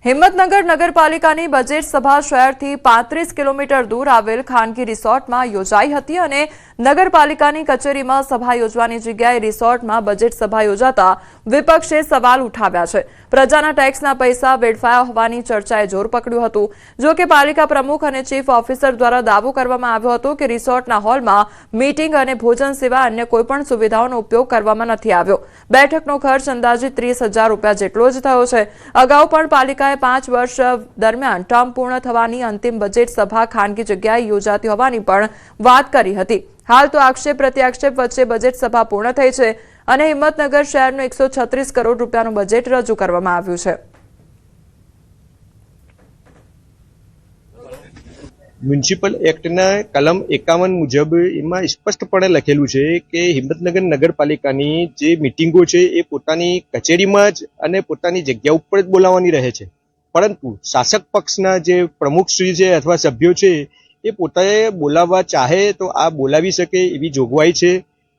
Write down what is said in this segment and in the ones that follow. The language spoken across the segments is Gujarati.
હિંમતનગર નગરપાલિકાની બજેટ સભા શહેરથી 35 કિલોમીટર દૂર આવેલ ખાનગી રિસોર્ટમાં યોજાઈ હતી અને નગરપાલિકાની કચેરીમાં સભા યોજવાની જગ્યાએ રિસોર્ટમાં બજેટ સભા યોજાતા વિપક્ષે સવાલ ઉઠાવ્યા છે। પ્રજાના ટેક્સના પૈસા વેડફાયા હોવાની ચર્ચાએ જોર પકડ્યું હતું। જો કે પાલિકા પ્રમુખ અને ચીફ ઓફિસર દ્વારા દાવો કરવામાં આવ્યો હતો કે રિસોર્ટના હોલમાં મીટિંગ અને ભોજન સિવાય અન્ય કોઈપણ સુવિધાઓનો ઉપયોગ કરવામાં નથી આવ્યો। બેઠકનો ખર્ચ અંદાજિત 30,000 રૂપિયા જેટલો જ થયો છે। અગાઉ પણ પાલિકાએ 5 વર્ષ દરમિયાન ટર્મ પૂર્ણ થવાની અંતિમ બજેટ સભા ખાનગી જગ્યાએ યોજાતી હોવાની પણ વાત કરી હતી। હાલ તો આક્ષેપ પ્રત્યાક્ષેપ વચ્ચે બજેટ સભા પૂર્ણ થઈ છે અને હિંમતનગર શહેરનું 136 કરોડ રૂપિયાનું બજેટ રજૂ કરવામાં આવ્યું છે। મ્યુનિસિપલ એક્ટના કલમ 51 મુજબ એમાં સ્પષ્ટપણે લખેલું છે કે હિંમતનગર નગરપાલિકાની જે મીટિંગો છે એ પોતાની કચેરીમાં જ અને પોતાની જગ્યા ઉપર જ બોલાવવાની રહે છે, પરંતુ શાસક પક્ષના જે પ્રમુખશ્રી છે અથવા સભ્યો છે એ પોતાએ બોલાવવા ચાહે તો આ બોલાવી શકે એવી જોગવાઈ છે।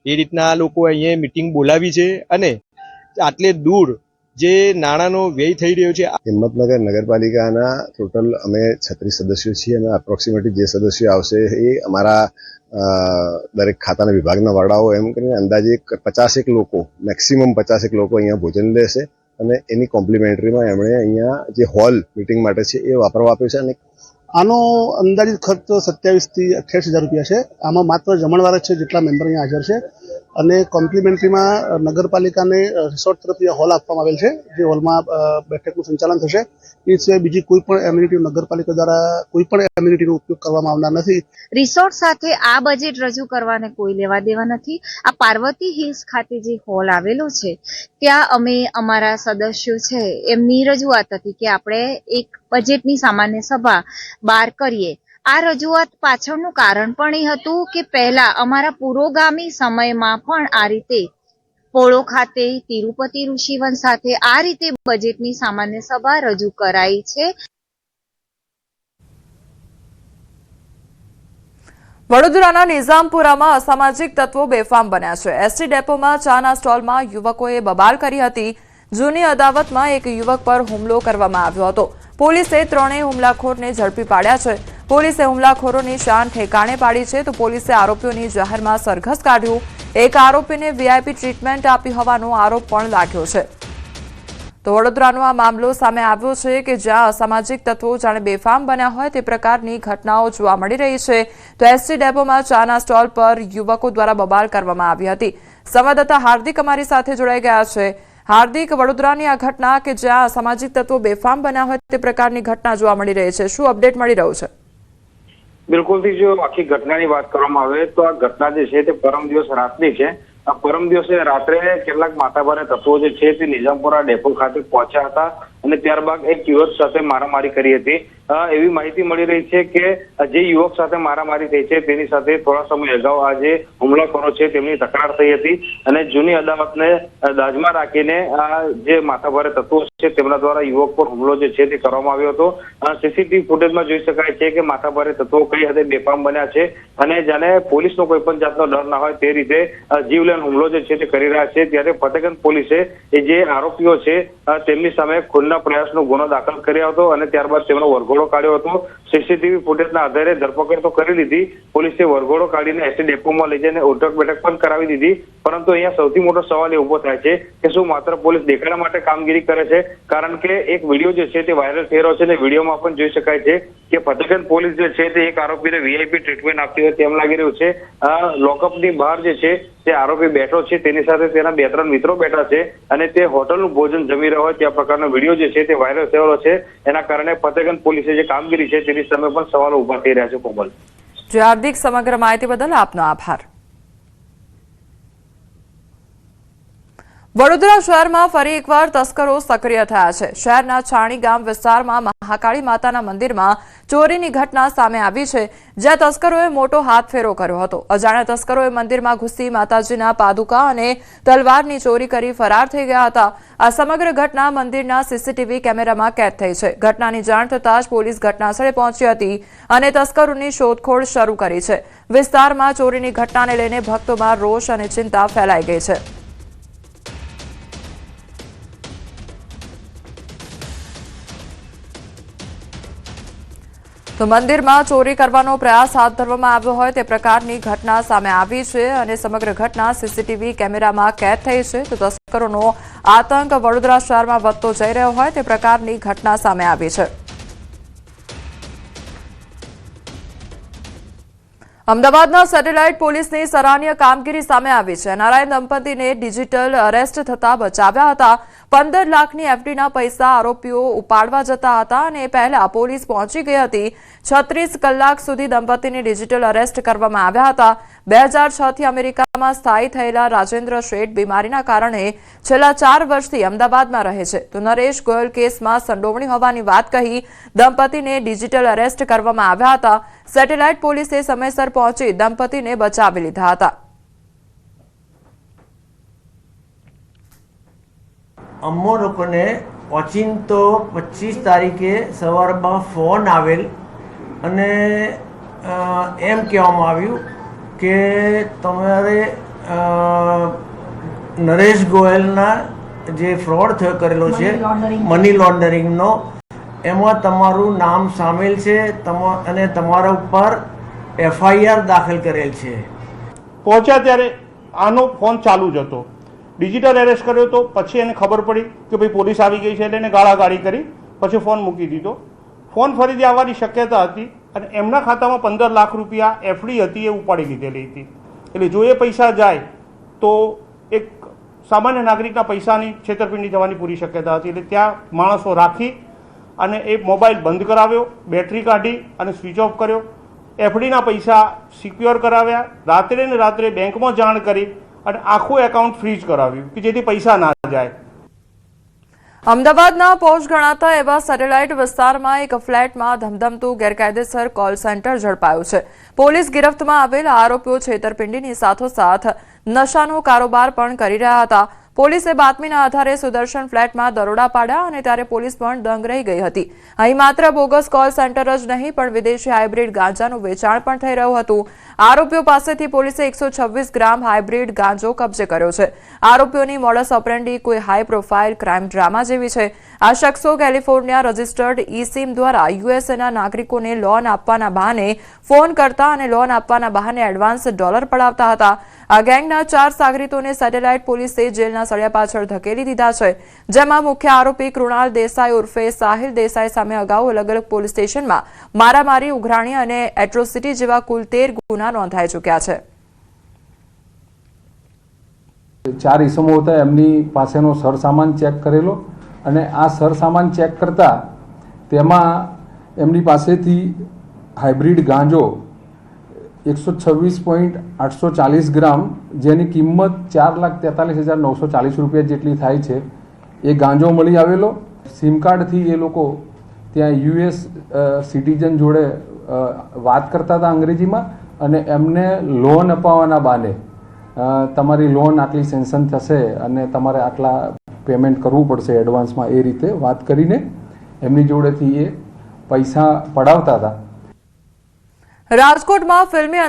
એ રીતના આ લોકો અહીંયા મીટિંગ બોલાવી છે અને આટલે દૂર જે નાણાંનો વ્યય થઈ રહ્યો છે। હિંમતનગર નગરપાલિકાના ટોટલ અમે 36 સદસ્યો છીએ અને એપ્રોક્સિમેટલી જે સદસ્યો આવશે એ અમારા દરેક ખાતાના વિભાગના વડાઓ એમ કરીને અંદાજે 50 લોકો મેક્સિમમ 50 લોકો અહીંયા ભોજન લેશે અને એની કોમ્પ્લિમેન્ટરીમાં એમણે અહીંયા જે હોલ મીટિંગ માટે છે એ વાપરવા આપ્યો છે। અને આનો અંદાજિત ખર્ચ 27 થી 28,000 રૂપિયા છે। આમાં માત્ર જમણવાર જ છે જેટલા મેમ્બર અહીંયા હાજર છે અને કોમ્પ્લિમેન્ટરીમાં નગરપાલિકાને રિસોર્ટ તરફથી હોલ આપવામાં આવેલ છે, જે હોલમાં બેઠકનું સંચાલન થશે। એ સિવાય બીજી કોઈ પણ એમ્યુનિટી નગરપાલિકા દ્વારા કોઈ પણ એમ્યુનિટીનો ઉપયોગ કરવામાં આવનાર નથી। રિસોર્ટ સાથે આ બજેટ રજૂ કરવાને કોઈ લેવા દેવા નથી। આ પાર્વતી હિલ્સ ખાતે જે હોલ આવેલો છે ત્યાં અમે અમારા સદસ્યો છે એમની રજૂઆત હતી કે આપણે એક બજેટની સામાન્ય સભા બહાર કરીએ। આ રજૂઆત પાછળનું કારણ પણ એ હતું કે પહેલા અમારા પુરોગામી સમયમાં પણ આ રીતે પોળો ખાતે તિરુપતિ ઋષિવન સાથે આ રીતે બજેટની સામાન્ય સભા રજૂ કરાઈ છે। વડોદરાના નિઝામપુરામાં અસામાજિક તત્વો બેફામ બન્યા છે। એસટી ડેપોમાં ચાના સ્ટોલમાં યુવકોએ બબાલ કરી હતી। જૂની અદાવતમાં એક યુવક પર હુમલો કરવામાં આવ્યો હતો। પોલીસે ત્રણેય હુમલાખોરને ઝડપી પાડ્યા છે। પોલીસે હુમલાખોરોની શાન ઠેકાણે પાડી છે તો પોલીસે આરોપીઓની જાહેરમાં સરઘસ કાઢ્યું। એક આરોપીને વીઆઈપી ટ્રીટમેન્ટ આપી હોવાનો આરોપ પણ લાગ્યો છે। તો વડોદરાનો આ મામલો સામે આવ્યો છે કે જ્યાં અસામાજિક તત્વો જાણે બેફામ બન્યા હોય તે પ્રકારની ઘટનાઓ જોવા મળી રહી છે। તો એસટી ડેપોમાં ચાના સ્ટોલ પર યુવકો દ્વારા બબાલ કરવામાં આવી હતી। સંવાદદાતા હાર્દિક અમારી સાથે જોડાઈ ગયા છે। હાર્દિક, વડોદરાની આ ઘટના કે જ્યાં અસામાજિક તત્વો બેફામ બન્યા હોય તે પ્રકારની ઘટના જોવા મળી રહી છે, શું અપડેટ મળી રહ્યું છે? બિલકુલથી જો આખી ઘટનાની વાત કરવામાં આવે તો આ ઘટના જે છે તે પરમ દિવસ રાતની છે। આ પરમ દિવસે રાત્રે કેટલાક માથાભારે તત્વો જે છે તે નિઝામપુરા ડેપો ખાતે પહોંચ્યા હતા અને ત્યારબાદ એક યુવક સાથે મારામારી કરી હતી। એવી માહિતી મળી રહી છે કે જે યુવક સાથે મારામારી થઈ છે તેની સાથે થોડા સમય અગાઉ આ જે હુમલાખોરો છે તેમની તકરાર થઈ હતી અને જૂની અદાવતને દાજમાં રાખીને આ જે માથાભારે તત્વો છે તેમના દ્વારા યુવક પર હુમલો જે છે તે કરવામાં આવ્યો હતો। સીસીટીવી ફૂટેજમાં જોઈ શકાય છે કે માથાભારે તત્વો કઈ હદે બેફામ બન્યા છે અને જાણે પોલીસનો કોઈ પણ જાતનો ડર ના હોય તે રીતે જીવલેણ હુમલો જે છે તે કરી રહ્યા છે। ત્યારે ફતેગંજ પોલીસે એ જે આરોપીઓ છે તેમની સામે ખૂનના પ્રયાસનો ગુનો દાખલ કર્યો હતો અને ત્યારબાદ તેમનો વરઘોડો કાઢ્યો હતો। સીસીટીવી ફૂટેજના આધારે ધરપકડ તો કરી લીધી। પોલીસે વરઘોડો કાઢીને એસટી ડેપોમાં લઈ જઈને ઉઠક બેઠક પણ કરાવી દીધી। પરંતુ અહીંયા સૌથી મોટો સવાલ એ ઉભો થાય છે કે શું માત્ર પોલીસ દેખાડા માટે કામગીરી કરે છે? કારણ કે એક વિડીયો જે છે તે વાયરલ થઈ રહ્યો છે અને વિડીયોમાં પણ જોઈ શકાય છે કે ફતેગંજ પોલીસ જે છે તે એક આરોપીને વીઆઈપી ટ્રીટમેન્ટ આપતી હોય તેમ લાગી રહ્યું છે। લોકઅપની બહાર જે છે તે આરોપી બેઠો છે, તેની સાથે તેના 2-3 મિત્રો બેઠા છે અને તે હોટલનું ભોજન જમી રહ્યો હોય ત્યાં પ્રકારનો વિડીયો જે છે તે વાયરલ થયેલો છે। એના કારણે ફતેગંજ પોલીસે જે કામગીરી છે તેની સામે પણ સવાલો ઉભા થઈ રહ્યા છે। કોમલ જી હાર્દિક, સમગ્ર માહિતી બદલ આપનો આભાર। વડોદરા શહેરમાં ફરી એકવાર તસ્કરો સક્રિય થયા છે। શહેરના છાણી ગામ વિસ્તારમાં મહાકાળી માતાના મંદિરમાં ચોરીની ઘટના સામે આવી છે, જ્યાં તસ્કરોએ મોટો હાથફેરો કર્યો હતો। અજાણ્યા તસ્કરોએ મંદિરમાં ઘૂસી માતાજીના પાદુકા અને તલવારની ચોરી કરી ફરાર થઈ ગયા હતા। આ સમગ્ર ઘટના મંદિરના સીસીટીવી કેમેરામાં કેદ થઈ છે। ઘટનાની જાણ થતાં જ પોલીસ ઘટનાસ્થળે પહોંચી હતી અને તસ્કરોની શોધખોળ શરૂ કરી છે। વિસ્તારમાં ચોરીની ઘટનાને લઈને ભક્તોમાં રોષ અને ચિંતા ફેલાઈ ગઈ છે। તો મંદિરમાં ચોરી કરવાનો પ્રયાસ હાથ ધરવામાં આવ્યો હોય તે પ્રકારની ઘટના સામે આવી છે અને સમગ્ર ઘટના સીસીટીવી કેમેરામાં કેદ થઈ છે. તો તસ્કરોનો આતંક વડોદરા શહેરમાં વધતો જઈ રહ્યો હોય તે પ્રકારની ઘટના સામે આવી છે. અમદાવાદના સેટેલાઇટ પોલીસની સરાહનીય કામગીરી સામે આવી છે. નારાયણ દંપતીને ડિજિટલ અરેસ્ટ થતા બચાવ્યા હતા. 15 લાખની એફડીના પૈસા આરોપીઓ ઉપાડવા જતા હતા અને પહેલા પોલીસ પહોંચી ગઈ હતી. 36 કલાક સુધી દંપતીને ડિજિટલ અરેસ્ટ કરવામાં આવ્યા હતા. 2006થી અમેરિકામાં સ્થાયી થયેલા રાજેન્દ્ર શેઠ બીમારીના કારણે છેલ્લા 4 વર્ષથી અમદાવાદમાં રહે છે. તો નરેશ ગોયલ કેસમાં સંડોવણી હોવાની વાત કહી દંપતીને ડિજિટલ અરેસ્ટ કરવામાં આવ્યા હતા. સેટેલાઇટ પોલીસે સમયસર પહોંચી દંપતીને બચાવી લીધા હતા. અમો લોકોને ઓચિંતો 25 તારીખે સવારમાં ફોન આવેલ અને એમ કહેવામાં આવ્યું કે તમારે નરેશ ગોયલના જે ફ્રોડ કરેલો છે મની લોન્ડરિંગનો, એમાં તમારું નામ સામેલ છે અને તમારા ઉપર FIR દાખલ કરેલ છે. પહોંચ્યા ત્યારે આનો ફોન ચાલુ જ હતો. ડિજિટલ એરેસ્ટ કર્યો તો પછી એને ખબર પડી કે ભાઈ પોલીસ આવી ગઈ છે એટલે એને ગાળાગાળી કરી પછી ફોન મૂકી દીધો. ફોન ફરીથી આવવાની શક્યતા હતી અને એમના ખાતામાં 15 લાખ રૂપિયા એફડી હતી એ ઉપાડી લીધેલી હતી. એટલે જો એ પૈસા જાય તો એક સામાન્ય નાગરિકના પૈસાની છેતરપિંડી થવાની પૂરી શક્યતા હતી. એટલે ત્યાં માણસો રાખી અને એ મોબાઈલ બંધ કરાવ્યો, બેટરી કાઢી અને સ્વિચ ઓફ કર્યો. એફડીના પૈસા સિક્યોર કરાવ્યા. રાત્રે ને રાત્રે બેંકમાં જાણ કરી અને આખું એકાઉન્ટ ફ્રીઝ કરાવ્યું કે જેથી પૈસા ના જાય. અમદાવાદના પોશ ગણાતા એવા સેટેલાઇટ વિસ્તારમાં એક ફ્લેટમાં ધમધમતું ગેરકાયદેસર કોલ સેન્ટર ઝડપાયું છે. પોલીસ ગિરફ્તમાં આવેલા આરોપીઓ છેતરપિંડીની સાથોસાથ નશાનો કારોબાર પણ કરી રહ્યા હતા. પોલીસે બાતમીના આધારે સુદર્શન ફ્લેટમાં દરોડા પાડ્યા અને ત્યારે પોલીસ પણ દંગ રહી ગઈ હતી. અહીં માત્ર બોગસ કોલ સેન્ટર જ નહીં પણ વિદેશી હાઇબ્રિડ ગાંજાનું વેચાણ પણ થઈ રહ્યું હતું. આરોપીઓ પાસેથી પોલીસે 126 ગ્રામ હાઇબ્રિડ ગાંજો કબજે કર્યો છે. આરોપીઓની મોડસ ઓપરેન્ડી કોઈ હાઈ પ્રોફાઇલ ક્રાઇમ ડ્રામા જેવી છે. આ શખ્સો કેલિફોર્નિયા રજિસ્ટર્ડ ઈ-સિમ દ્વારા યુએસએના નાગરિકોને લોન આપવાના બહાને ફોન કરતા અને લોન આપવાના બહાને એડવાન્સ ડોલર પડાવતા હતા. આ ગેંગના 4 સાગરીતોને સેટેલાઇટ પોલીસે જેલના સળિયા પાછળ ધકેલી દીધા છે. જેમાં મુખ્ય આરોપી કૃણાલ દેસાઈ ઉર્ફે સાહિલ દેસાઈ સામે અગાઉ અલગ અલગ પોલીસ સ્ટેશનમાં મારામારી, ઉઘરાણી અને એટ્રોસિટી જેવા કુલ 13 ગુના નોંધાઈ ચૂક્યા છે. 4 ઇસમો હતા, એમની પાસેનો સરસામાન ચેક કરેલો અને આ સરસામાન ચેક કરતા તેમાં એમની પાસેથી હાઇબ્રિડ ગાંજો 126.840 ગ્રામ જેની કિંમત 4,43,940 રૂપિયા જેટલી થાય છે એ ગાંજો મળી આવેલો. સિમ કાર્ડથી એ લોકો ત્યાં US સિટીઝન જોડે વાત કરતા હતા અંગ્રેજીમાં અને એમને લોન અપાવવાના બહાને તમારી લોન આટલી સેન્શન થશે અને તમારે આટલા પેમેન્ટ કરવું પડશે એડવાન્સમાં, એ રીતે વાત કરીને એમની જોડેથી એ પૈસા પડાવતા હતા. રાજકોટમાં ફિલ્મી